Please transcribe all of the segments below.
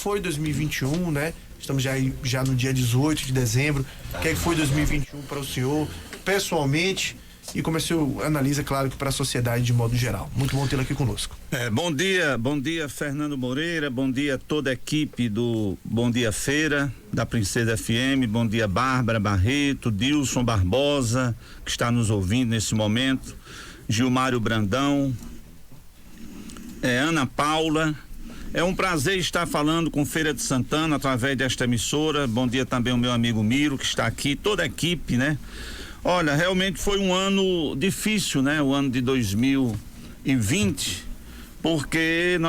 foi 2021, né? Estamos já no dia 18 de dezembro. O que é que foi 2021 para o senhor, pessoalmente? E como é que o senhor analisa, claro, que para a sociedade de modo geral. Muito bom tê-lo aqui conosco. Bom dia, Fernando Moreira, bom dia a toda a equipe do Bom Dia Feira, da Princesa FM, bom dia Bárbara Barreto, Dilson Barbosa, que está nos ouvindo nesse momento, Gilmário Brandão, Ana Paula. É um prazer estar falando com Feira de Santana através desta emissora. Bom dia também ao meu amigo Miro, que está aqui, toda a equipe, né? Olha, realmente foi um ano difícil, né? O ano de 2020, porque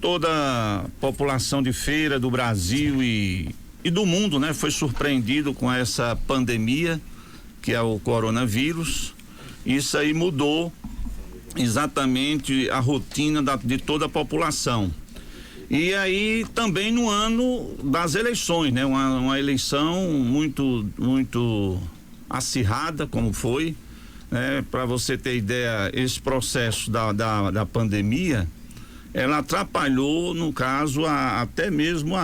toda a população de Feira do Brasil e do mundo, né? Foi surpreendido com essa pandemia, que é o coronavírus. Isso aí mudou exatamente a rotina de toda a população. E aí também no ano das eleições, né? Uma eleição muito acirrada, como foi, né? Para você ter ideia, esse processo da pandemia, ela atrapalhou, no caso, até mesmo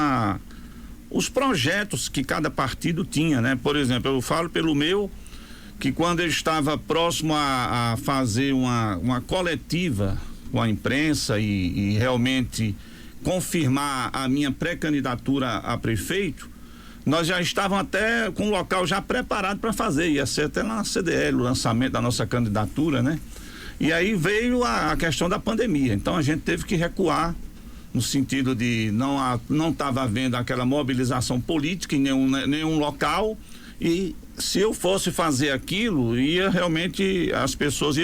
os projetos que cada partido tinha, né? Por exemplo, eu falo pelo meu, que quando eu estava próximo a fazer uma coletiva com a imprensa e realmente confirmar a minha pré-candidatura a prefeito, nós já estávamos até com o local já preparado para fazer, ia ser até na CDL o lançamento da nossa candidatura, né? E aí veio a questão da pandemia, então a gente teve que recuar no sentido de não estava havendo aquela mobilização política em nenhum local, e se eu fosse fazer aquilo, ia realmente as pessoas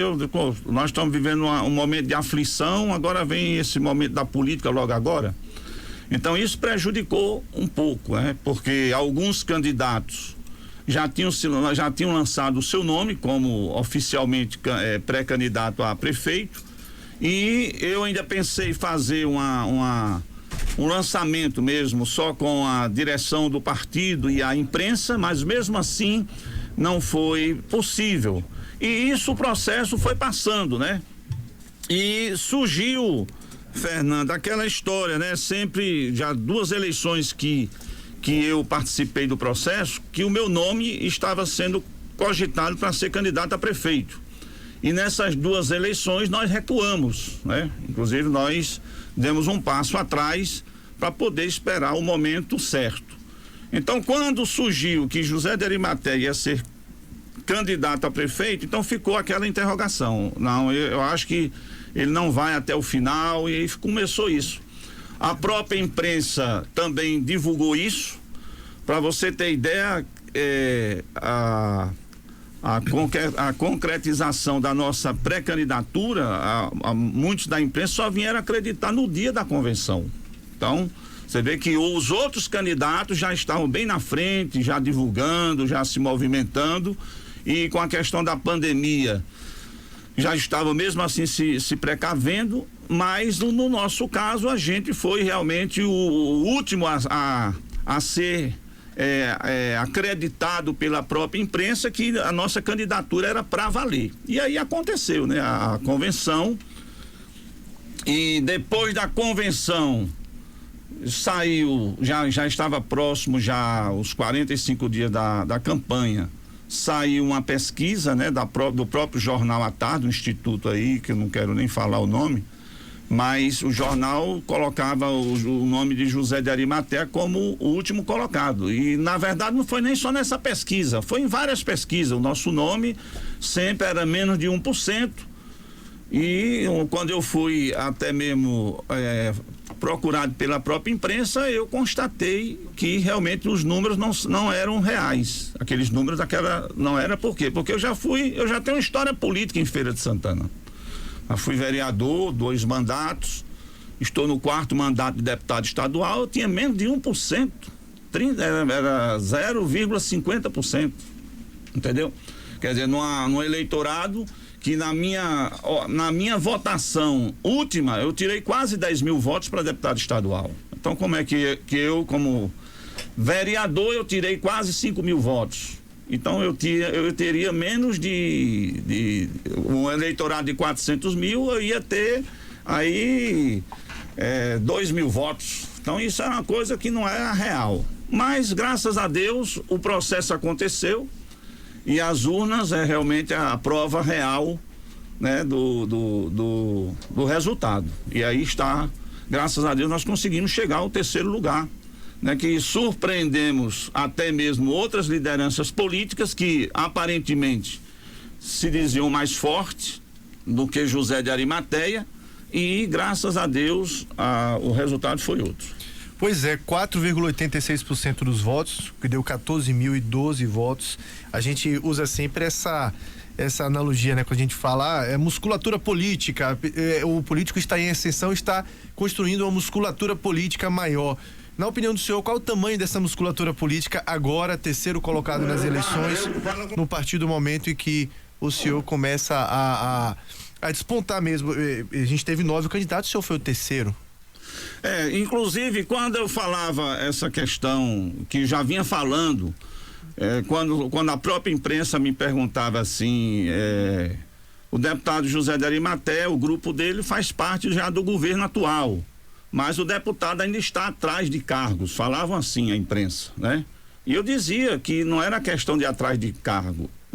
nós estamos vivendo um momento de aflição, agora vem esse momento da política logo agora. Então isso prejudicou um pouco, né? Porque alguns candidatos já tinham lançado o seu nome como oficialmente pré-candidato a prefeito, e eu ainda pensei em fazer um lançamento mesmo só com a direção do partido e a imprensa, mas mesmo assim não foi possível. E isso, o processo foi passando, né? E surgiu, Fernando, aquela história, né? Sempre, já 2 eleições que eu participei do processo, que o meu nome estava sendo cogitado para ser candidato a prefeito. E nessas 2 eleições nós recuamos, né? Inclusive nós demos um passo atrás para poder esperar o momento certo. Então, quando surgiu que José de Arimateia ia ser candidato a prefeito, então ficou aquela interrogação. Não, eu acho que ele não vai até o final, e aí começou isso. A própria imprensa também divulgou isso. Para você ter ideia, a concretização da nossa pré-candidatura, muitos da imprensa só vieram acreditar no dia da convenção. Então, você vê que os outros candidatos já estavam bem na frente, já divulgando, já se movimentando, e com a questão da pandemia já estavam mesmo assim se precavendo, mas no nosso caso a gente foi realmente o último a ser acreditado pela própria imprensa que a nossa candidatura era para valer. E aí aconteceu, né? A convenção, e depois da convenção saiu, já estava próximo já os 45 dias da campanha, saiu uma pesquisa, né? Do próprio jornal à tarde, do instituto aí, que eu não quero nem falar o nome, mas o jornal colocava o nome de José de Arimateia como o último colocado, e na verdade não foi nem só nessa pesquisa, foi em várias pesquisas. O nosso nome sempre era menos de 1%, e quando eu fui até mesmo procurado pela própria imprensa, eu constatei que realmente os números não eram reais. Aqueles números não era. Por quê? Porque eu já tenho uma história política em Feira de Santana. Eu fui vereador, 2 mandatos, estou no 4º mandato de deputado estadual, eu tinha menos de 1%, era 0,50%, entendeu? Quer dizer, no eleitorado, que na minha votação última, eu tirei quase 10 mil votos para deputado estadual. Então, como é que eu, como vereador, eu tirei quase 5 mil votos? Então eu teria menos de um eleitorado de 400 mil, eu ia ter aí 2 mil votos, Então isso é uma coisa que não é real. Mas, graças a Deus, o processo aconteceu e as urnas é realmente a prova real, né, do resultado. E aí está, graças a Deus, nós conseguimos chegar ao terceiro lugar, né, que surpreendemos até mesmo outras lideranças políticas que aparentemente se diziam mais fortes do que José de Arimateia, e graças a Deus o resultado foi outro. Pois é, 4,86% dos votos, que deu 14.012 votos. A gente usa sempre essa analogia, né? Quando a gente fala, é musculatura política, o político está em ascensão, está construindo uma musculatura política maior. Na opinião do senhor, qual o tamanho dessa musculatura política agora, terceiro colocado nas eleições, no partir do momento em que o senhor começa a despontar mesmo? A gente teve 9 candidatos, o senhor foi o terceiro. Inclusive, quando eu falava essa questão, que já vinha falando, quando a própria imprensa me perguntava assim, o deputado José de Arimateia, o grupo dele faz parte já do governo atual, mas o deputado ainda está atrás de cargos, falavam assim a imprensa, né? E eu dizia que não era questão de ir atrás de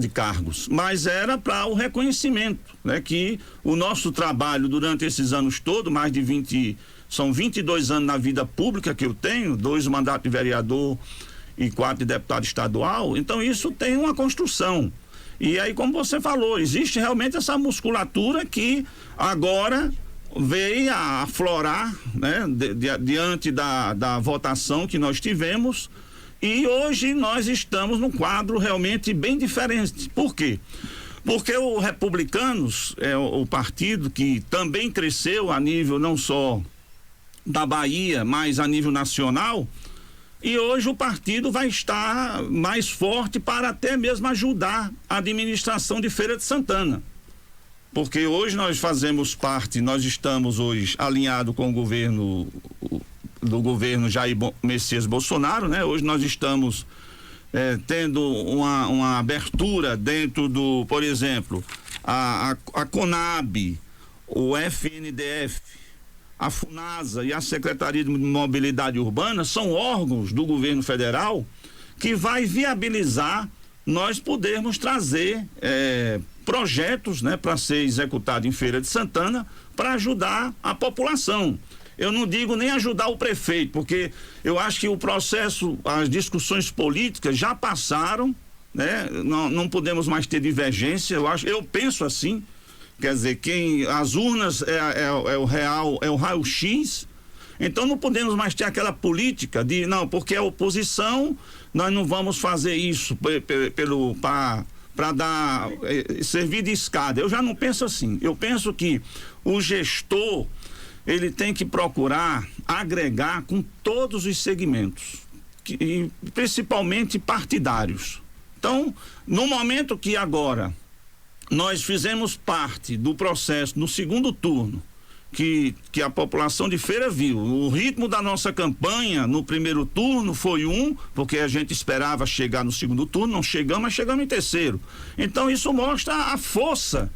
cargos, mas era para o reconhecimento, né? Que o nosso trabalho durante esses anos todos, são 22 anos na vida pública que eu tenho, 2 mandatos de vereador e 4 de deputado estadual, então isso tem uma construção. E aí, como você falou, existe realmente essa musculatura que agora veio a aflorar, né? Diante da votação que nós tivemos, e hoje nós estamos num quadro realmente bem diferente. Por quê? Porque o Republicanos é o partido que também cresceu a nível não só da Bahia, mas a nível nacional, e hoje o partido vai estar mais forte para até mesmo ajudar a administração de Feira de Santana, porque hoje nós fazemos parte, nós estamos hoje alinhados com o governo Jair Messias Bolsonaro, né? Hoje nós estamos tendo uma abertura dentro do, por exemplo, a Conab, o FNDF, a FUNASA e a Secretaria de Mobilidade Urbana são órgãos do governo federal que vai viabilizar nós podermos trazer projetos, né, para ser executado em Feira de Santana para ajudar a população. Eu não digo nem ajudar o prefeito, porque eu acho que o processo, as discussões políticas já passaram, né? Não podemos mais ter divergência, eu penso assim. Quer dizer, as urnas é o raio-x, então não podemos mais ter aquela política de, não, porque é oposição, nós não vamos fazer isso para servir de escada. Eu já não penso assim. Eu penso que o gestor, ele tem que procurar agregar com todos os segmentos, e principalmente partidários. Então, no momento que agora nós fizemos parte do processo no segundo turno, que a população de Feira viu. O ritmo da nossa campanha no primeiro turno foi porque a gente esperava chegar no segundo turno, não chegamos, mas chegamos em terceiro. Então isso mostra a força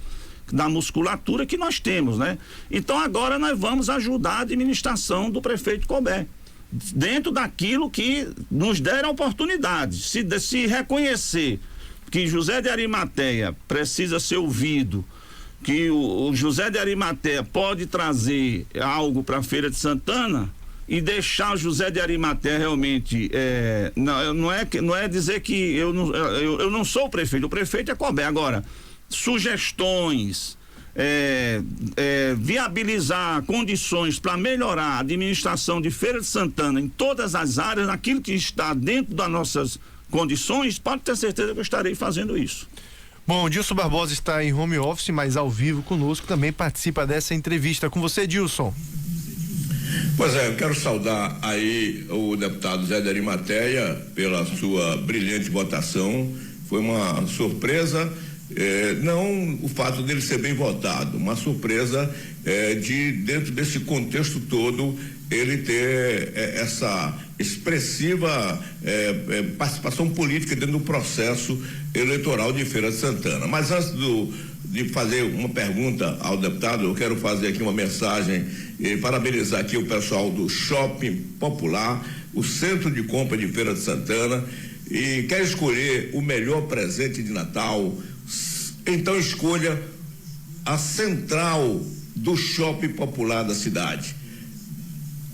da musculatura que nós temos, né? Então agora nós vamos ajudar a administração do prefeito Colbert, dentro daquilo que nos der a oportunidade. Se reconhecer que José de Arimateia precisa ser ouvido, que o José de Arimateia pode trazer algo para a Feira de Santana, e deixar o José de Arimateia realmente, não é dizer que eu não sou o prefeito é Colbert. Agora, sugestões, viabilizar condições para melhorar a administração de Feira de Santana em todas as áreas, naquilo que está dentro das nossas condições, pode ter certeza que eu estarei fazendo isso. Bom, Dilson Barbosa está em home office, mas ao vivo conosco, também participa dessa entrevista. Com você, Dilson. Pois eu quero saudar aí o deputado Zé de Arimateia pela sua brilhante votação. Foi uma surpresa, não o fato dele ser bem votado, uma surpresa de, dentro desse contexto todo, ele ter essa expressiva participação política dentro do processo eleitoral de Feira de Santana. Mas antes de fazer uma pergunta ao deputado, eu quero fazer aqui uma mensagem e parabenizar aqui o pessoal do Shopping Popular, o Centro de Compra de Feira de Santana, e quer escolher o melhor presente de Natal, então escolha a central do Shopping Popular da cidade,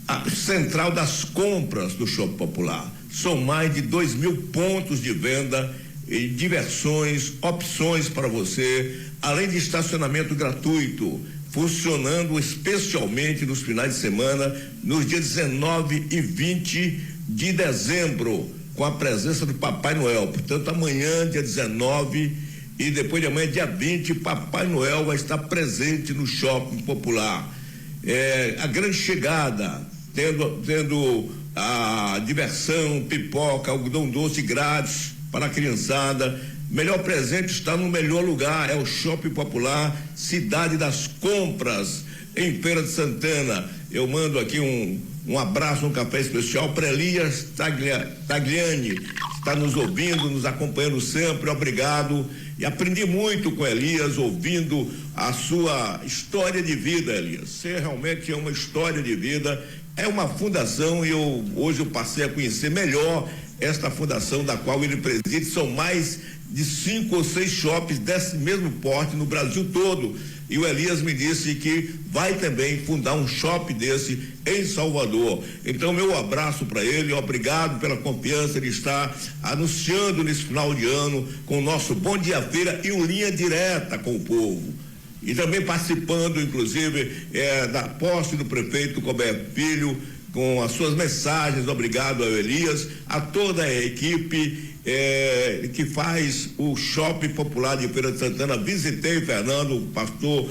a central das compras do Shopping Popular. São mais de 2.000 pontos de venda e diversões, opções para você, além de estacionamento gratuito, funcionando especialmente nos finais de semana, nos dias 19 e 20 de dezembro, com a presença do Papai Noel. Portanto, amanhã, dia 19, e depois de amanhã, dia 20, Papai Noel vai estar presente no Shopping Popular. A grande chegada, tendo a diversão, pipoca, algodão doce grátis para a criançada. Melhor presente está no melhor lugar, é o Shopping Popular, cidade das compras, em Feira de Santana. Eu mando aqui um abraço, um café especial para Elias Tagliani, está nos ouvindo, nos acompanhando sempre, obrigado. E aprendi muito com Elias, ouvindo a sua história de vida, Elias. Você realmente é uma história de vida, é uma fundação, e hoje eu passei a conhecer melhor esta fundação da qual ele preside. São mais de 5 ou 6 shoppings desse mesmo porte no Brasil todo, e o Elias me disse que vai também fundar um shopping desse em Salvador. Então, meu abraço para ele, obrigado pela confiança de estar anunciando nesse final de ano com o nosso Bom Dia Feira e o Linha Direta com o povo. E também participando, inclusive, da posse do prefeito Colbert Filho, com as suas mensagens. Obrigado ao Elias, a toda a equipe que faz o Shopping Popular de Feira de Santana. Visitei, Fernando, o pastor,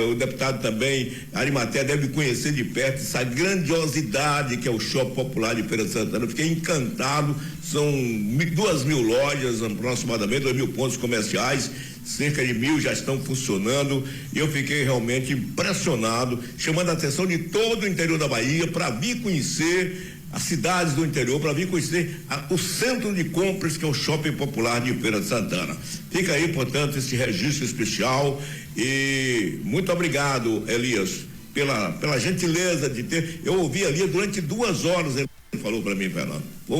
o deputado também, Arimatea, deve conhecer de perto essa grandiosidade que é o Shopping Popular de Feira de Santana. Fiquei encantado, são 2.000 lojas, aproximadamente 2.000 pontos comerciais, cerca de 1.000 já estão funcionando, e eu fiquei realmente impressionado, chamando a atenção de todo o interior da Bahia para vir conhecer as cidades do interior, para vir conhecer o centro de compras que é o Shopping Popular de Feira de Santana. Fica aí, portanto, esse registro especial, e muito obrigado, Elias, pela gentileza de ter. Eu ouvi ali durante 2 horas, ele falou para mim, Fernando. Foi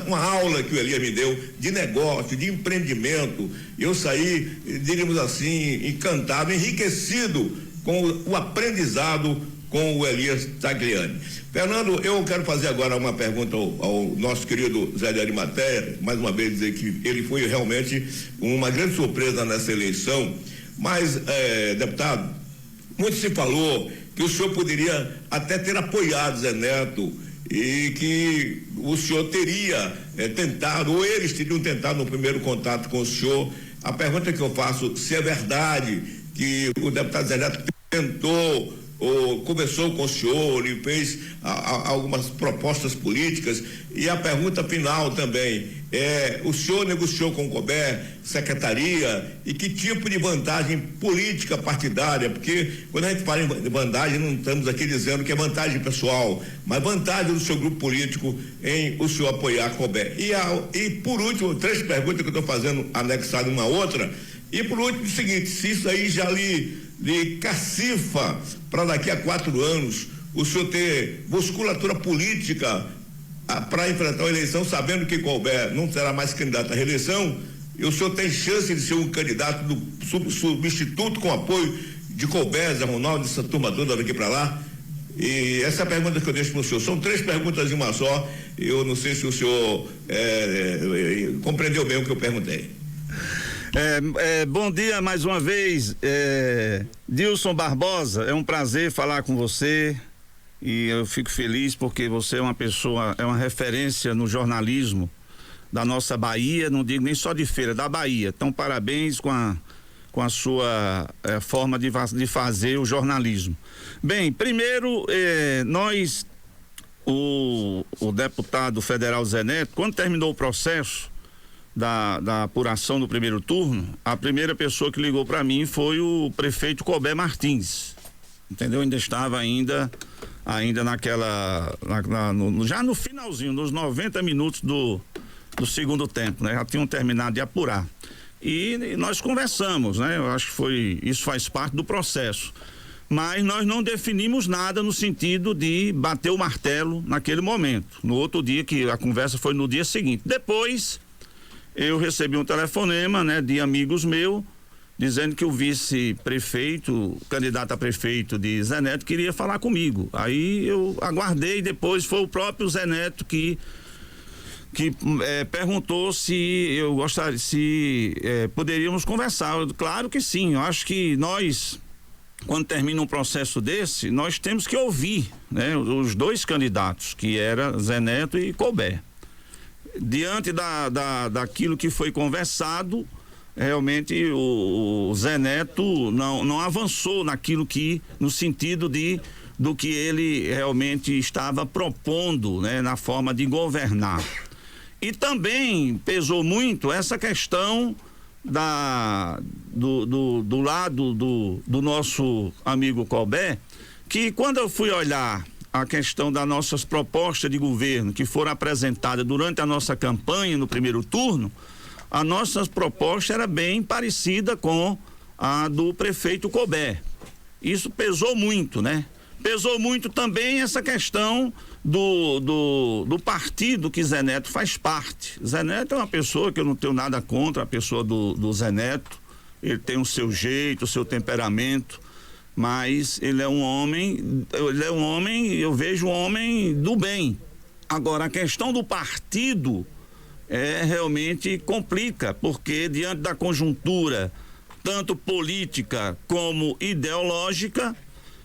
uma aula que o Elias me deu de negócio, de empreendimento. Eu saí, diríamos assim, encantado, enriquecido com o aprendizado com o Elias Tagliani. Fernando, eu quero fazer agora uma pergunta ao nosso querido Zé de Arimatea, mais uma vez dizer que ele foi realmente uma grande surpresa nessa eleição, mas, deputado, muito se falou que o senhor poderia até ter apoiado Zé Neto, e que o senhor teria tentado, ou eles teriam tentado no primeiro contato com o senhor. A pergunta que eu faço, se é verdade que o deputado Zé Neto tentou ou conversou com o senhor, ele fez algumas propostas políticas, e a pergunta final também o senhor negociou com o Colbert, secretaria, e que tipo de vantagem política partidária? Porque quando a gente fala em vantagem, não estamos aqui dizendo que é vantagem pessoal, mas vantagem do seu grupo político em o senhor apoiar Colbert. E por último, 3 perguntas que eu estou fazendo anexado uma outra, e por último o seguinte: se isso aí já lhe cacifa para daqui a 4 anos o senhor ter musculatura política para enfrentar a eleição, sabendo que Colbert não será mais candidato à reeleição, e o senhor tem chance de ser um candidato do substituto com apoio de Colbert, Zé Ronaldo, dessa turma toda daqui para lá? E essa é a pergunta que eu deixo para o senhor. São 3 perguntas em uma só. Eu não sei se o senhor compreendeu bem o que eu perguntei. Bom dia mais uma vez, Dilson Barbosa, é um prazer falar com você, e eu fico feliz porque você é uma pessoa, é uma referência no jornalismo da nossa Bahia, não digo nem só de Feira, da Bahia. Então, parabéns com a sua forma de fazer o jornalismo. Bem, primeiro, o deputado federal Zé Neto, quando terminou o processo da apuração do primeiro turno, a primeira pessoa que ligou para mim foi o prefeito Colbert Martins, entendeu? Ainda estava naquela, já no finalzinho, nos 90 minutos do segundo tempo, né? Já tinham terminado de apurar. E nós conversamos, né? Eu acho que isso faz parte do processo. Mas nós não definimos nada no sentido de bater o martelo naquele momento. No outro dia, que a conversa foi no dia seguinte. Depois, eu recebi um telefonema, né, de amigos meus, dizendo que o vice-prefeito, candidato a prefeito de Zé Neto, queria falar comigo. Aí eu aguardei, depois foi o próprio Zé Neto que perguntou se eu gostaria, poderíamos conversar. Claro que sim, eu acho que nós, quando termina um processo desse, nós temos que ouvir, né, os dois candidatos, que era Zé Neto e Colbert. Diante daquilo que foi conversado, realmente o Zé Neto não avançou no sentido do que ele realmente estava propondo, né, na forma de governar. E também pesou muito essa questão do lado do nosso amigo Colbert, que quando eu fui olhar a questão das nossas propostas de governo que foram apresentadas durante a nossa campanha no primeiro turno, a nossa proposta era bem parecida com a do prefeito Colbert. Isso pesou muito, né? Pesou muito também essa questão do partido que Zé Neto faz parte. Zé Neto é uma pessoa que eu não tenho nada contra, a pessoa do Zé Neto. Ele tem o seu jeito, o seu temperamento, mas ele é um homem, eu vejo um homem do bem. Agora, a questão do partido realmente complica, porque diante da conjuntura, tanto política como ideológica,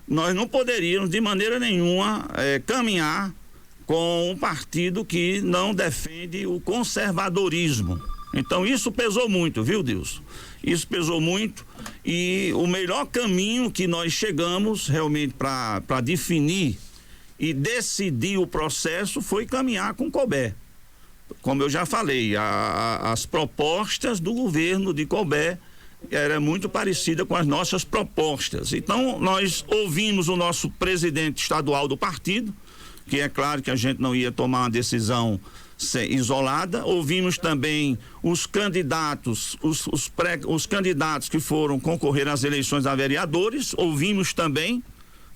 nós não poderíamos de maneira nenhuma caminhar com um partido que não defende o conservadorismo. Então isso pesou muito, viu, Deus? Isso pesou muito, e o melhor caminho que nós chegamos realmente para definir e decidir o processo foi caminhar com Colbert. Como eu já falei, as propostas do governo de Colbert era muito parecida com as nossas propostas. Então nós ouvimos o nosso presidente estadual do partido, que é claro que a gente não ia tomar uma decisão isolada. Ouvimos também os candidatos, os candidatos que foram concorrer às eleições a vereadores. Ouvimos também,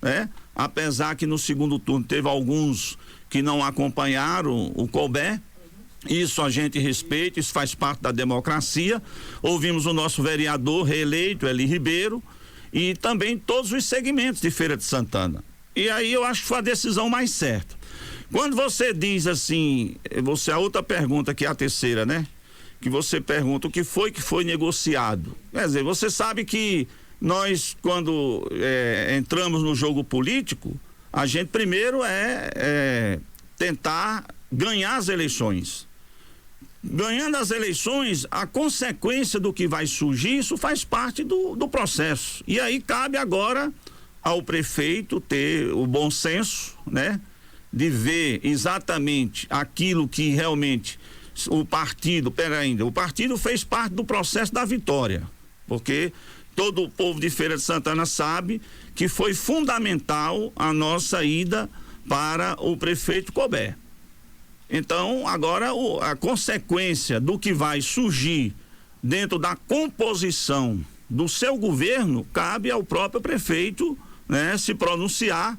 né? Apesar que no segundo turno teve alguns que não acompanharam o Colbert. Isso a gente respeita, isso faz parte da democracia. Ouvimos o nosso vereador reeleito, Eli Ribeiro, e também todos os segmentos de Feira de Santana. E aí eu acho que foi a decisão mais certa. Quando você diz assim, a outra pergunta, que é a terceira, né? Que você pergunta o que foi negociado. Quer dizer, você sabe que nós, quando entramos no jogo político, a gente primeiro tentar ganhar as eleições. Ganhando as eleições, a consequência do que vai surgir, isso faz parte do processo. E aí cabe agora ao prefeito ter o bom senso, né? De ver exatamente aquilo que realmente o partido fez parte do processo da vitória, porque todo o povo de Feira de Santana sabe que foi fundamental a nossa ida para o prefeito Colbert. Então, agora a consequência do que vai surgir dentro da composição do seu governo, cabe ao próprio prefeito, né, se pronunciar,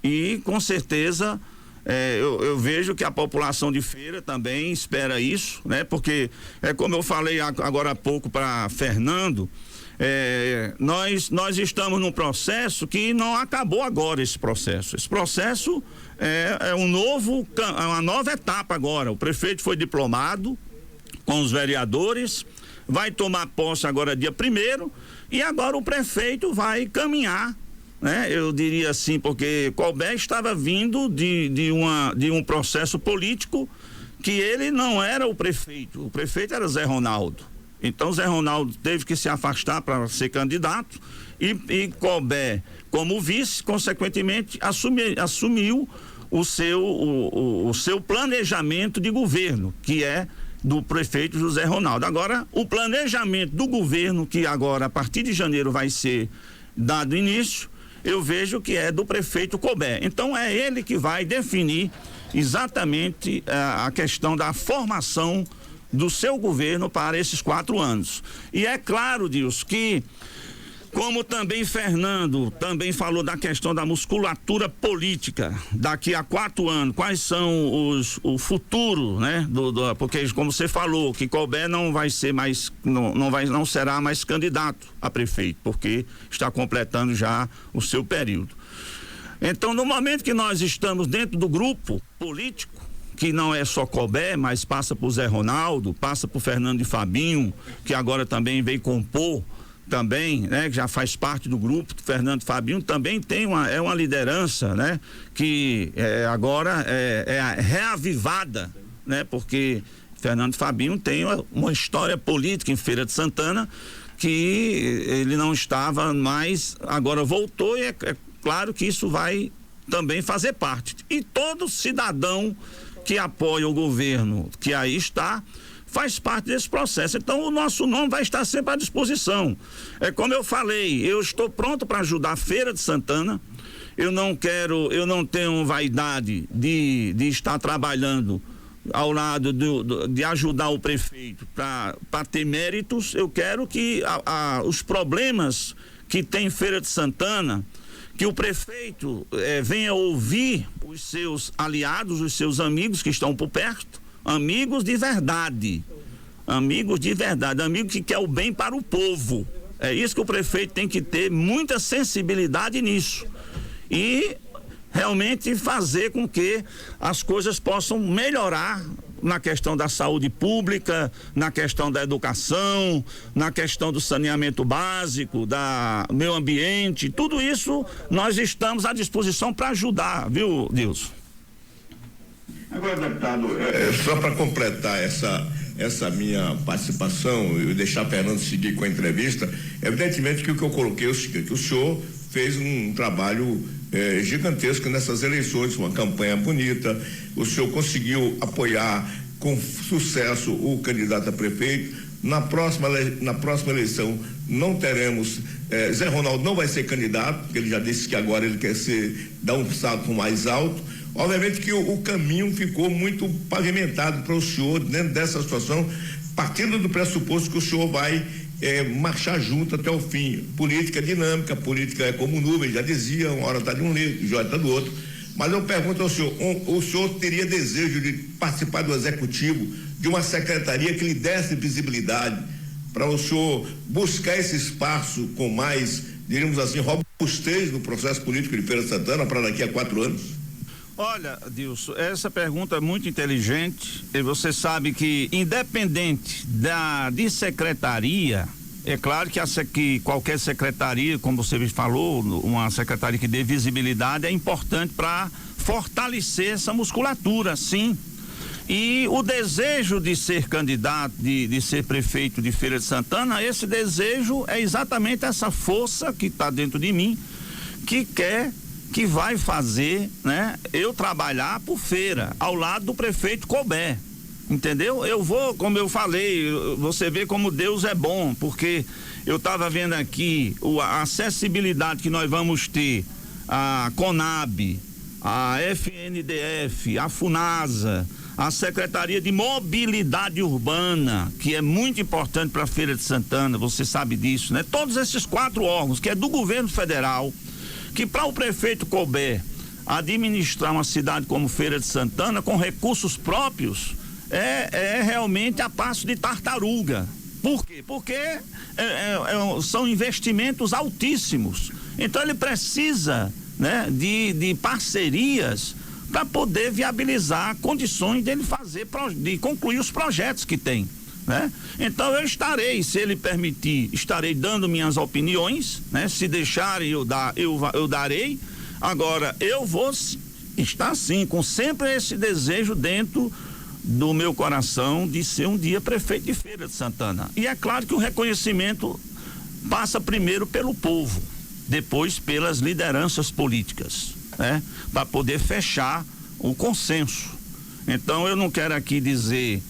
e com certeza eu vejo que a população de Feira também espera isso, né? Porque como eu falei agora há pouco para Fernando, nós estamos num processo que não acabou agora. Esse processo é uma nova etapa agora. O prefeito foi diplomado com os vereadores, vai tomar posse agora dia 1º, e agora o prefeito vai caminhar, né? Eu diria assim, porque Colbert estava vindo de um processo político que ele não era o prefeito era Zé Ronaldo. Então Zé Ronaldo teve que se afastar para ser candidato, e Colbert, como vice, consequentemente assumiu o seu planejamento de governo, que é do prefeito José Ronaldo. Agora, o planejamento do governo, que agora a partir de janeiro vai ser dado início, eu vejo que é do prefeito Colbert. Então é ele que vai definir exatamente a questão da formação do seu governo para esses 4 anos. E é claro, Deus, que como também Fernando também falou da questão da musculatura política, daqui a 4 anos, quais são o futuro, né? Porque como você falou, que Colbert não vai ser mais, não será mais candidato a prefeito, porque está completando já o seu período. Então, no momento que nós estamos dentro do grupo político, que não é só Colbert, mas passa por Zé Ronaldo, passa por Fernando e Fabinho, que agora também veio compor também, né, que já faz parte do grupo. Fernando Fabinho também tem uma liderança, né, que agora é reavivada, né, porque Fernando Fabinho tem uma história política em Feira de Santana que ele não estava mais, agora voltou, e é claro que isso vai também fazer parte. E todo cidadão que apoia o governo que aí está faz parte desse processo. Então o nosso nome vai estar sempre à disposição. É como eu falei, eu estou pronto para ajudar a Feira de Santana. Eu não tenho vaidade de estar trabalhando ao lado de ajudar o prefeito para ter méritos. Eu quero que os problemas que tem em Feira de Santana, que o prefeito venha ouvir os seus aliados, os seus amigos que estão por perto, amigos de verdade, amigos que quer o bem para o povo. É isso que o prefeito tem que ter muita sensibilidade nisso e realmente fazer com que as coisas possam melhorar na questão da saúde pública, na questão da educação, na questão do saneamento básico, da meio ambiente. Tudo isso nós estamos à disposição para ajudar, viu, Dilson? Agora, deputado, só para completar essa minha participação e deixar Fernando seguir com a entrevista, evidentemente que o que eu coloquei é o seguinte: o senhor fez um trabalho gigantesco nessas eleições, uma campanha bonita, o senhor conseguiu apoiar com sucesso o candidato a prefeito. Na próxima eleição não teremos, Zé Ronaldo não vai ser candidato, porque ele já disse que agora ele quer dar um salto mais alto. Obviamente que o caminho ficou muito pavimentado para o senhor dentro dessa situação, partindo do pressuposto que o senhor vai marchar junto até o fim. Política dinâmica, política é como nuvem, já dizia, uma hora está de um lado, outra está do outro. Mas eu pergunto ao senhor, o senhor teria desejo de participar do executivo, de uma secretaria que lhe desse visibilidade, para o senhor buscar esse espaço com mais, diríamos assim, robustez no processo político de Feira de Santana para daqui a 4 anos? Olha, Dilson, essa pergunta é muito inteligente, e você sabe que, independente de secretaria, é claro que qualquer secretaria, como você falou, uma secretaria que dê visibilidade é importante para fortalecer essa musculatura, sim. E o desejo de ser candidato, de ser prefeito de Feira de Santana, esse desejo é exatamente essa força que está dentro de mim, que vai fazer, né, eu trabalhar por Feira, ao lado do prefeito Colbert, entendeu? Eu vou, como eu falei, você vê como Deus é bom, porque eu estava vendo aqui a acessibilidade que nós vamos ter, a Conab, a FNDF, a FUNASA, a Secretaria de Mobilidade Urbana, que é muito importante para a Feira de Santana, você sabe disso, né? Todos esses 4 órgãos, que é do governo federal, que para o prefeito Colbert administrar uma cidade como Feira de Santana com recursos próprios é realmente a passo de tartaruga. Por quê? Porque são investimentos altíssimos. Então ele precisa, né, de parcerias para poder viabilizar condições dele de concluir os projetos que tem, né? Então eu estarei, se ele permitir, estarei dando minhas opiniões, né? Se deixarem eu darei. Agora eu vou estar sim com sempre esse desejo dentro do meu coração de ser um dia prefeito de Feira de Santana. E é claro que o reconhecimento passa primeiro pelo povo, depois pelas lideranças políticas, né? Para poder fechar o consenso. Então eu não quero aqui dizer,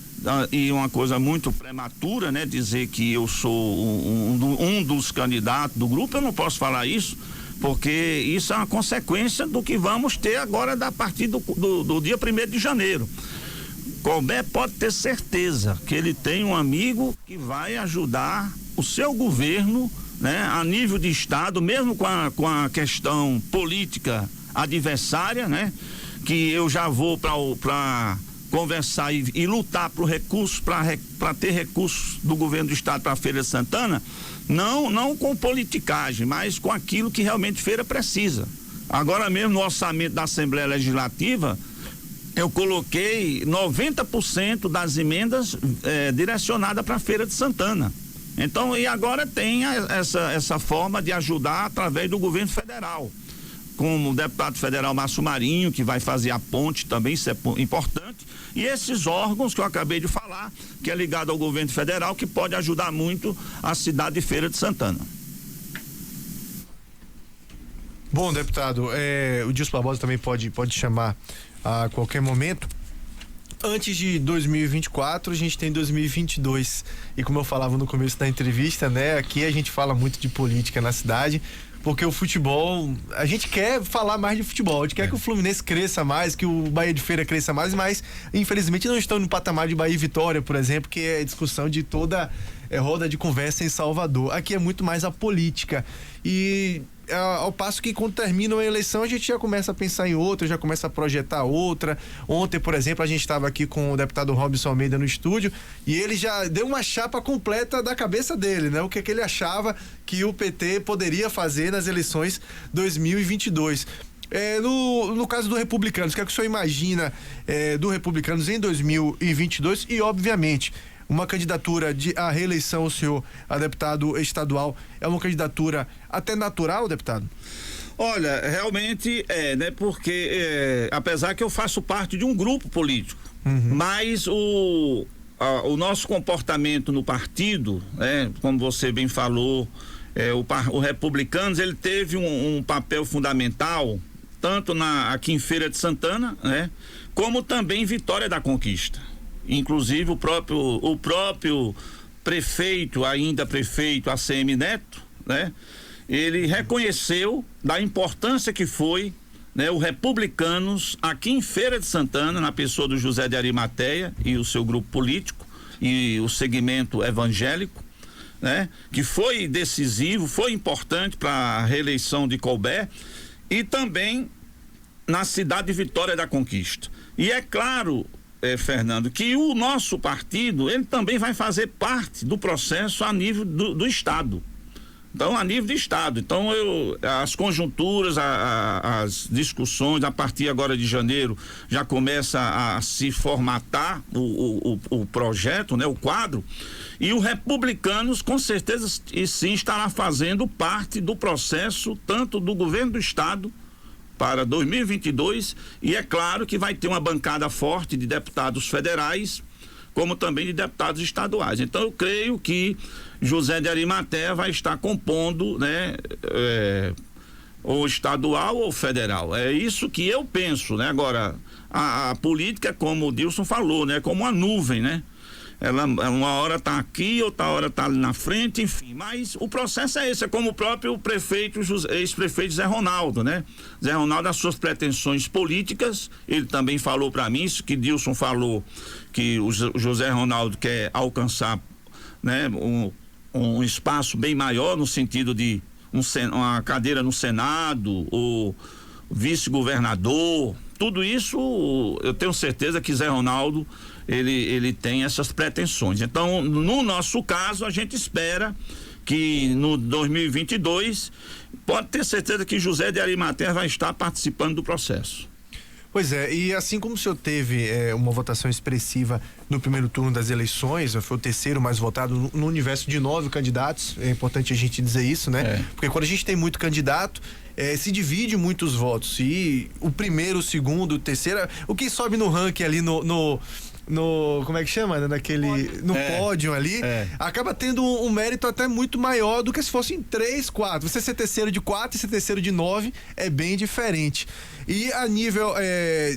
e uma coisa muito prematura, né, dizer que eu sou um dos candidatos do grupo. Eu não posso falar isso, porque isso é uma consequência do que vamos ter agora a partir do dia 1º de janeiro. Colbert pode ter certeza que ele tem um amigo que vai ajudar o seu governo, né, a nível de estado, mesmo com a questão política adversária, né, que eu já vou para conversar e lutar por recursos, para ter recursos do governo do estado para a Feira de Santana, não com politicagem, mas com aquilo que realmente Feira precisa. Agora mesmo no orçamento da Assembleia Legislativa, eu coloquei 90% das emendas direcionadas para a Feira de Santana. Então, e agora tem essa forma de ajudar através do governo federal, como o deputado federal Márcio Marinho, que vai fazer a ponte também, isso é importante, e esses órgãos que eu acabei de falar, que é ligado ao governo federal, que pode ajudar muito a cidade de Feira de Santana. Bom, deputado, o Dilson Barbosa também pode chamar a qualquer momento. Antes de 2024, a gente tem 2022. E como eu falava no começo da entrevista, né? Aqui a gente fala muito de política na cidade, porque o futebol, a gente quer falar mais de futebol, a gente quer que o Fluminense cresça mais, que o Bahia de Feira cresça mais, mas infelizmente não estão no patamar de Bahia e Vitória, por exemplo, que é discussão de toda roda de conversa em Salvador. Aqui é muito mais a política. E ao passo que quando termina a eleição a gente já começa a pensar em outra, já começa a projetar outra. Ontem, por exemplo, a gente estava aqui com o deputado Robson Almeida no estúdio e ele já deu uma chapa completa da cabeça dele, né? O que ele achava que o PT poderia fazer nas eleições 2022. No caso do Republicanos, o que é que o senhor imagina do Republicanos em 2022 e, obviamente, uma candidatura à reeleição, o senhor, a deputado estadual, é uma candidatura até natural, deputado? Olha, realmente né? Porque apesar que eu faço parte de um grupo político, mas o nosso comportamento no partido, como você bem falou, o Republicanos, ele teve um papel fundamental, tanto aqui em Feira de Santana, né? Como também em Vitória da Conquista. Inclusive o próprio prefeito, ainda prefeito ACM Neto, né? Ele reconheceu da importância que foi, né, o Republicanos aqui em Feira de Santana, na pessoa do José de Arimateia e o seu grupo político e o segmento evangélico, né? Que foi decisivo, foi importante para a reeleição de Colbert e também na cidade de Vitória da Conquista. E é claro, Fernando, que o nosso partido, ele também vai fazer parte do processo a nível do Estado. Então, a nível de Estado. Então, as conjunturas, as discussões, a partir agora de janeiro, já começa a se formatar o projeto, né, o quadro, e o Republicanos, com certeza, sim, estará fazendo parte do processo, tanto do governo do Estado, para 2022, e é claro que vai ter uma bancada forte de deputados federais, como também de deputados estaduais. Então eu creio que José de Arimateia vai estar compondo, né, ou estadual ou federal. É isso que eu penso, né? Agora, a política, como o Dilson falou, né, como uma nuvem, né? Ela uma hora está aqui, outra hora está ali na frente, enfim, mas o processo é esse, é como o próprio prefeito, ex-prefeito Zé Ronaldo, né? Zé Ronaldo, as suas pretensões políticas, ele também falou para mim, isso que Dilson falou, que o José Ronaldo quer alcançar, né, um espaço bem maior, no sentido de uma cadeira no Senado, ou vice-governador, tudo isso eu tenho certeza que Zé Ronaldo ele tem essas pretensões. Então, no nosso caso, a gente espera que no 2022 pode ter certeza que José de Arimateia vai estar participando do processo. Pois é, e assim como o senhor teve uma votação expressiva no primeiro turno das eleições, foi o terceiro mais votado no universo de 9 candidatos, é importante a gente dizer isso, né? Porque quando a gente tem muito candidato, se divide muitos votos, e o primeiro, o segundo, o terceiro, o que sobe no ranking ali no como é que chama, né? No pódio ali, acaba tendo um mérito até muito maior do que se fosse em 3, 4. Você ser terceiro de 4 e ser terceiro de 9 é bem diferente. E a nível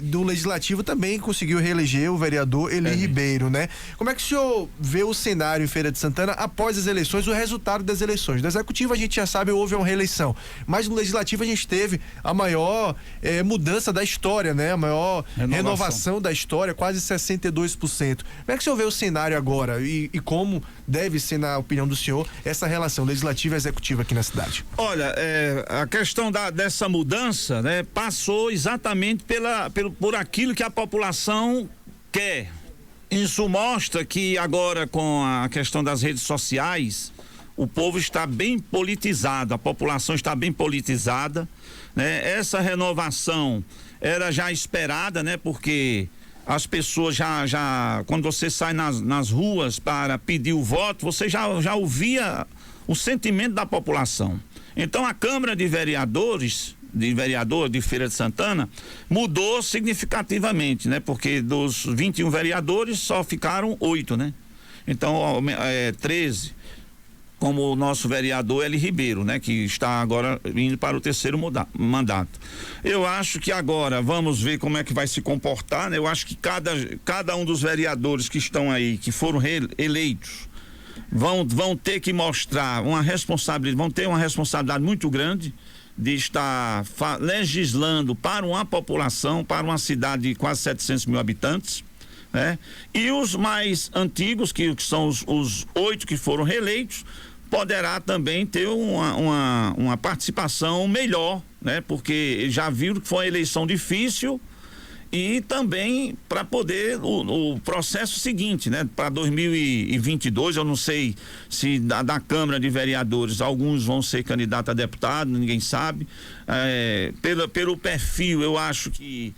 do legislativo também conseguiu reeleger o vereador Eli Ribeiro, né? Como é que o senhor vê o cenário em Feira de Santana após as eleições, o resultado das eleições? Do executivo a gente já sabe, houve uma reeleição, mas no legislativo a gente teve a maior mudança da história, né? A maior renovação da história, quase 62 2%. Como é que o senhor vê o cenário agora e como deve ser, na opinião do senhor, essa relação legislativa e executiva aqui na cidade? Olha, a questão dessa mudança, né, passou exatamente por aquilo que a população quer. Isso mostra que agora, com a questão das redes sociais, o povo está bem politizado, a população está bem politizada, né? Essa renovação era já esperada, né? Porque as pessoas quando você sai nas ruas para pedir o voto, você já ouvia o sentimento da população. Então a Câmara de Vereadores de Feira de Santana mudou significativamente, né? Porque dos 21 vereadores só ficaram 8, né? Então 13, como o nosso vereador Eli Ribeiro, né? Que está agora indo para o 3º mandato. Eu acho que agora vamos ver como é que vai se comportar, né? Eu acho que cada um dos vereadores que estão aí, que foram eleitos, vão ter que mostrar vão ter uma responsabilidade muito grande de estar legislando para uma população, para uma cidade de quase 700 mil habitantes, né? E os mais antigos, que são os 8 que foram reeleitos, poderá também ter uma participação melhor, né? Porque já viram que foi uma eleição difícil, e também para poder o processo seguinte, né? Para 2022, eu não sei se da Câmara de Vereadores alguns vão ser candidatos a deputado, ninguém sabe. Pelo perfil, eu acho que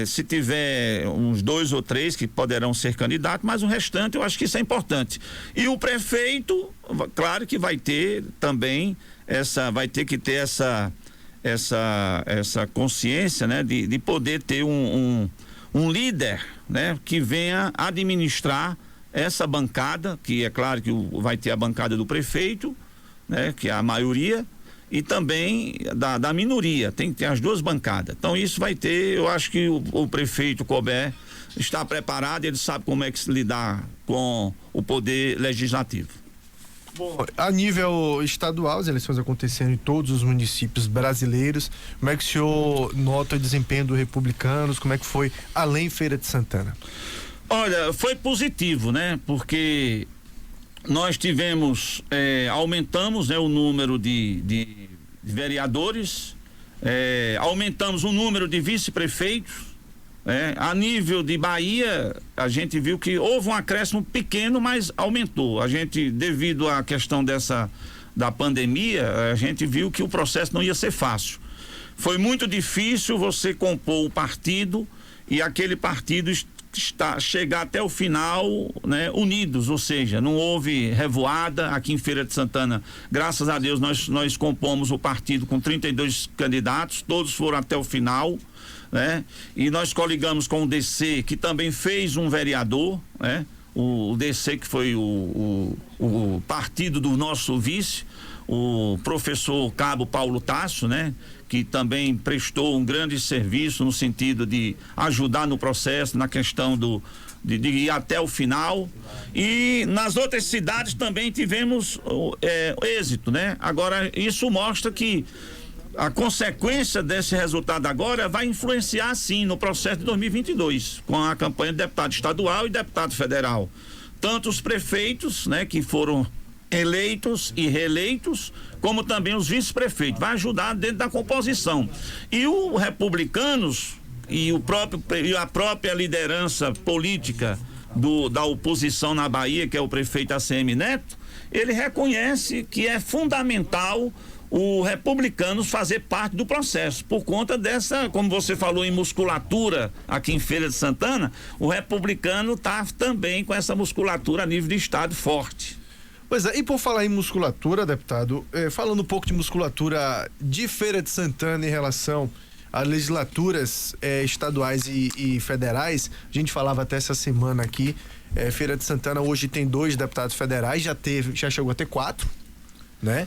se tiver uns 2 ou 3 que poderão ser candidatos, mas o restante eu acho que isso é importante. E o prefeito, claro que vai ter também vai ter que ter essa consciência, né, de poder ter um líder, né, que venha administrar essa bancada, que é claro que vai ter a bancada do prefeito, né, que é a maioria, e também da minoria, tem que ter as 2 bancadas. Então isso vai ter, eu acho que o prefeito Couber está preparado, ele sabe como é que se lidar com o poder legislativo. Bom, a nível estadual, as eleições acontecendo em todos os municípios brasileiros, como é que o senhor nota o desempenho dos republicanos, como é que foi além Feira de Santana? Olha, foi positivo, né? Porque nós aumentamos, né, o número de vereadores, aumentamos o número de vice-prefeitos. A nível de Bahia, a gente viu que houve um acréscimo pequeno, mas aumentou. A gente, devido à questão da pandemia, a gente viu que o processo não ia ser fácil. Foi muito difícil você compor o partido e aquele partido chegar até o final, né, unidos, ou seja, não houve revoada aqui em Feira de Santana. Graças a Deus nós compomos o partido com 32 candidatos, todos foram até o final, né? E nós coligamos com o DC, que também fez um vereador, né? O DC, que foi o partido do nosso vice, o professor Cabo Paulo Tasso, né? Que também prestou um grande serviço no sentido de ajudar no processo, na questão de ir até o final. E nas outras cidades também tivemos êxito, né? Agora, isso mostra que a consequência desse resultado agora vai influenciar, sim, no processo de 2022, com a campanha de deputado estadual e deputado federal. Tanto os prefeitos, né, que foram eleitos e reeleitos, como também os vice-prefeitos. Vai ajudar dentro da composição. E os republicanos e a própria liderança política da oposição na Bahia, que é o prefeito ACM Neto, ele reconhece que é fundamental o republicanos fazer parte do processo, por conta dessa, como você falou, em musculatura aqui em Feira de Santana, o republicano está também com essa musculatura a nível de estado forte. Pois é, e por falar em musculatura, deputado, falando um pouco de musculatura de Feira de Santana em relação a legislaturas estaduais e federais, a gente falava até essa semana aqui, Feira de Santana hoje tem 2 deputados federais, já chegou a ter 4, né?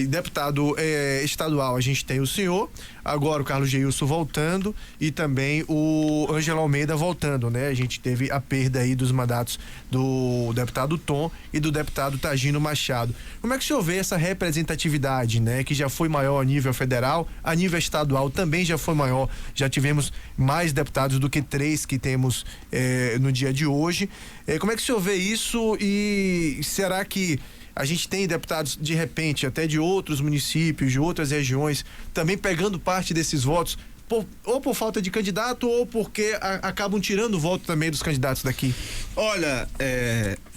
Deputado estadual, a gente tem o senhor, agora o Carlos Geilson voltando e também o Ângelo Almeida voltando, né? A gente teve a perda aí dos mandatos do deputado Tom e do deputado Tagino Machado. Como é que o senhor vê essa representatividade, né? Que já foi maior a nível federal, a nível estadual também já foi maior, já tivemos mais deputados do que 3 que temos no dia de hoje. Como é que o senhor vê isso e será que a gente tem deputados, de repente, até de outros municípios, de outras regiões, também pegando parte desses votos, ou por falta de candidato, ou porque acabam tirando o voto também dos candidatos daqui? Olha,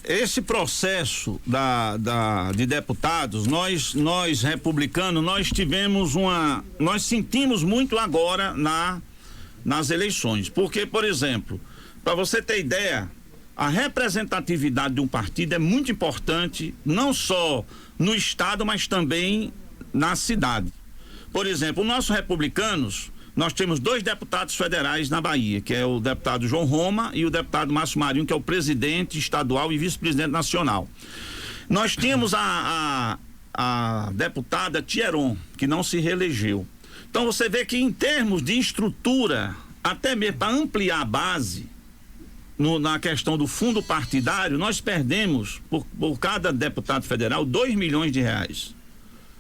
esse processo de deputados, nós republicanos, nós sentimos muito agora nas eleições. Porque, por exemplo, para você ter ideia, a representatividade de um partido é muito importante, não só no estado, mas também na cidade. Por exemplo, os nossos republicanos, nós temos 2 deputados federais na Bahia, que é o deputado João Roma e o deputado Márcio Marinho, que é o presidente estadual e vice-presidente nacional. Nós tínhamos a deputada Thieron, que não se reelegeu. Então você vê que em termos de estrutura, até mesmo para ampliar a base, na questão do fundo partidário, nós perdemos por cada deputado federal R$2 milhões.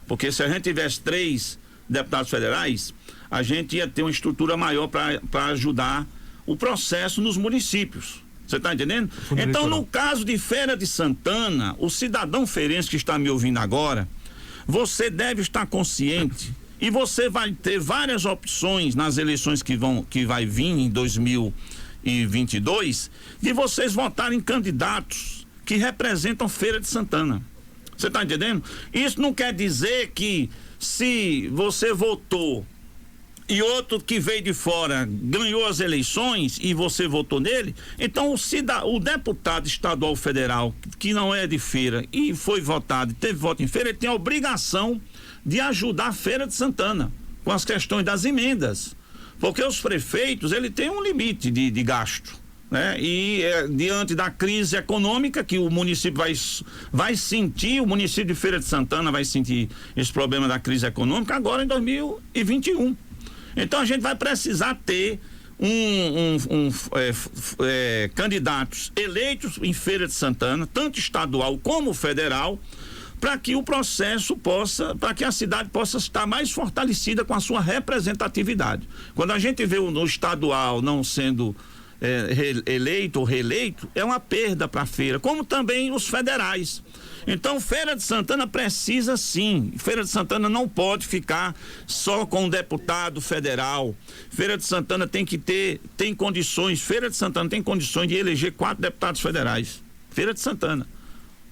Porque se a gente tivesse 3 deputados federais, a gente ia ter uma estrutura maior para ajudar o processo nos municípios. Você está entendendo? Então, no caso de Feira de Santana, o cidadão feirense que está me ouvindo agora, você deve estar consciente e você vai ter várias opções nas eleições que vai vir em 2022, de vocês votarem candidatos que representam Feira de Santana. Você está entendendo? Isso não quer dizer que se você votou e outro que veio de fora ganhou as eleições e você votou nele, então o deputado estadual federal que não é de Feira e foi votado, teve voto em Feira, ele tem a obrigação de ajudar a Feira de Santana com as questões das emendas. Porque os prefeitos, ele tem um limite de gasto, né? E diante da crise econômica que o município vai sentir, o município de Feira de Santana vai sentir esse problema da crise econômica agora em 2021. Então a gente vai precisar ter candidatos eleitos em Feira de Santana, tanto estadual como federal, para que o processo para que a cidade possa estar mais fortalecida com a sua representatividade. Quando a gente vê no estadual não sendo eleito ou reeleito, é uma perda para a feira, como também os federais. Então, Feira de Santana precisa sim. Feira de Santana não pode ficar só com um deputado federal. Feira de Santana tem condições. Feira de Santana tem condições de eleger 4 deputados federais. Feira de Santana.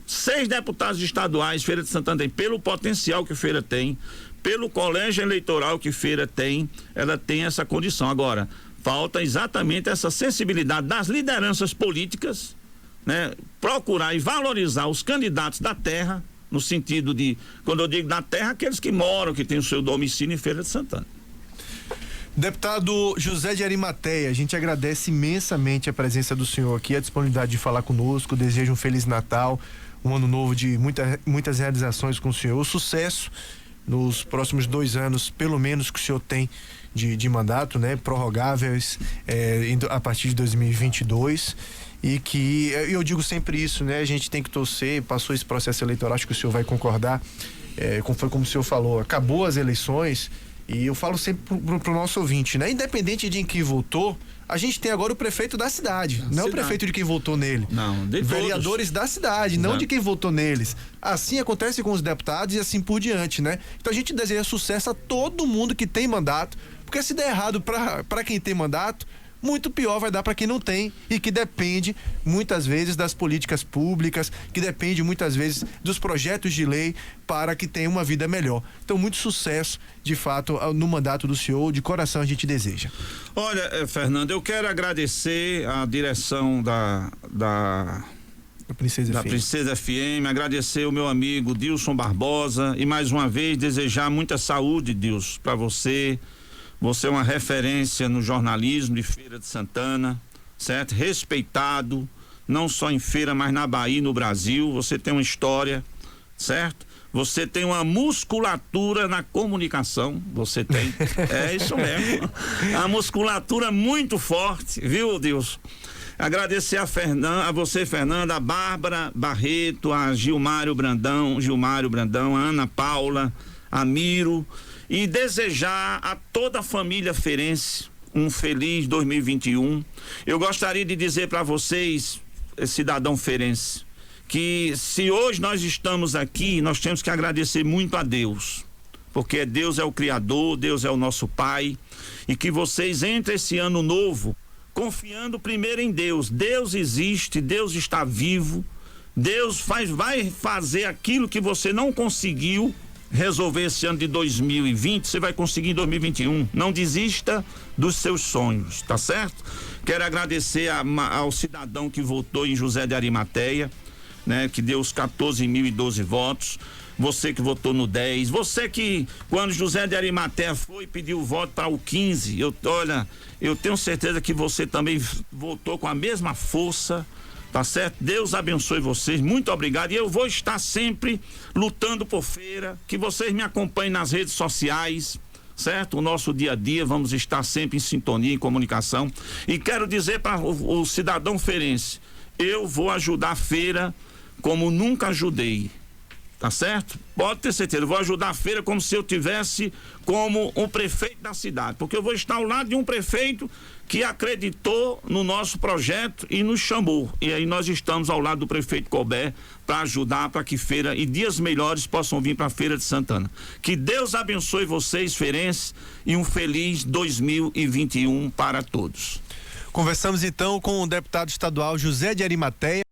6 deputados estaduais, Feira de Santana tem, pelo potencial que Feira tem, pelo colégio eleitoral que Feira tem, ela tem essa condição. Agora, falta exatamente essa sensibilidade das lideranças políticas, né? Procurar e valorizar os candidatos da terra, no sentido de, quando eu digo da terra, aqueles que moram, que têm o seu domicílio em Feira de Santana. Deputado José de Arimateia, a gente agradece imensamente a presença do senhor aqui, a disponibilidade de falar conosco, desejo um Feliz Natal, um ano novo de muitas realizações com o senhor, sucesso nos próximos 2 anos, pelo menos, que o senhor tem de mandato, né? Prorrogáveis a partir de 2022, e que eu digo sempre isso, né? A gente tem que torcer, passou esse processo eleitoral, acho que o senhor vai concordar, foi como o senhor falou, acabou as eleições, e eu falo sempre pro nosso ouvinte, né? Independente de quem votou, a gente tem agora o prefeito da cidade, não o prefeito de quem votou nele. Não, de vereadores todos. Da cidade, não de quem votou neles. Assim acontece com os deputados e assim por diante, né? Então a gente deseja sucesso a todo mundo que tem mandato, porque se der errado para quem tem mandato, muito pior vai dar para quem não tem e que depende muitas vezes das políticas públicas, que depende muitas vezes dos projetos de lei para que tenha uma vida melhor. Então, muito sucesso, de fato, no mandato do senhor, de coração a gente deseja. Olha, Fernando, eu quero agradecer a direção da Princesa FM, agradecer o meu amigo Dilson Barbosa e mais uma vez desejar muita saúde, Dilson, para você. Você é uma referência no jornalismo de Feira de Santana, certo? Respeitado, não só em Feira, mas na Bahia e no Brasil. Você tem uma história, certo? Você tem uma musculatura na comunicação, você tem. É isso mesmo. A musculatura muito forte, viu, Deus? Agradecer a você, Fernanda, a Bárbara Barreto, a Gilmário Brandão, a Ana Paula, a Miro, e desejar a toda a família feirense um feliz 2021. Eu gostaria de dizer para vocês, cidadão feirense, que se hoje nós estamos aqui, nós temos que agradecer muito a Deus, porque Deus é o Criador, Deus é o nosso Pai, e que vocês entrem esse ano novo confiando primeiro em Deus. Deus existe, Deus está vivo, Deus vai fazer aquilo que você não conseguiu resolver esse ano de 2020, você vai conseguir em 2021. Não desista dos seus sonhos, tá certo? Quero agradecer ao cidadão que votou em José de Arimateia, né, que deu os 14.012 votos, você que votou no 10, você que quando José de Arimateia foi pedir o voto para o 15, eu tenho certeza que você também votou com a mesma força, tá certo? Deus abençoe vocês, muito obrigado, e eu vou estar sempre lutando por feira, que vocês me acompanhem nas redes sociais, certo? O nosso dia a dia, vamos estar sempre em sintonia, em comunicação, e quero dizer para o cidadão feirense, eu vou ajudar a feira como nunca ajudei, tá certo? Pode ter certeza, eu vou ajudar a feira como se eu tivesse como um prefeito da cidade, porque eu vou estar ao lado de um prefeito que acreditou no nosso projeto e nos chamou, e aí nós estamos ao lado do prefeito Colbert para ajudar, para que feira e dias melhores possam vir para a Feira de Santana. Que Deus abençoe vocês, feirenses, e um feliz 2021 para todos. Conversamos então com o deputado estadual José de Arimateia.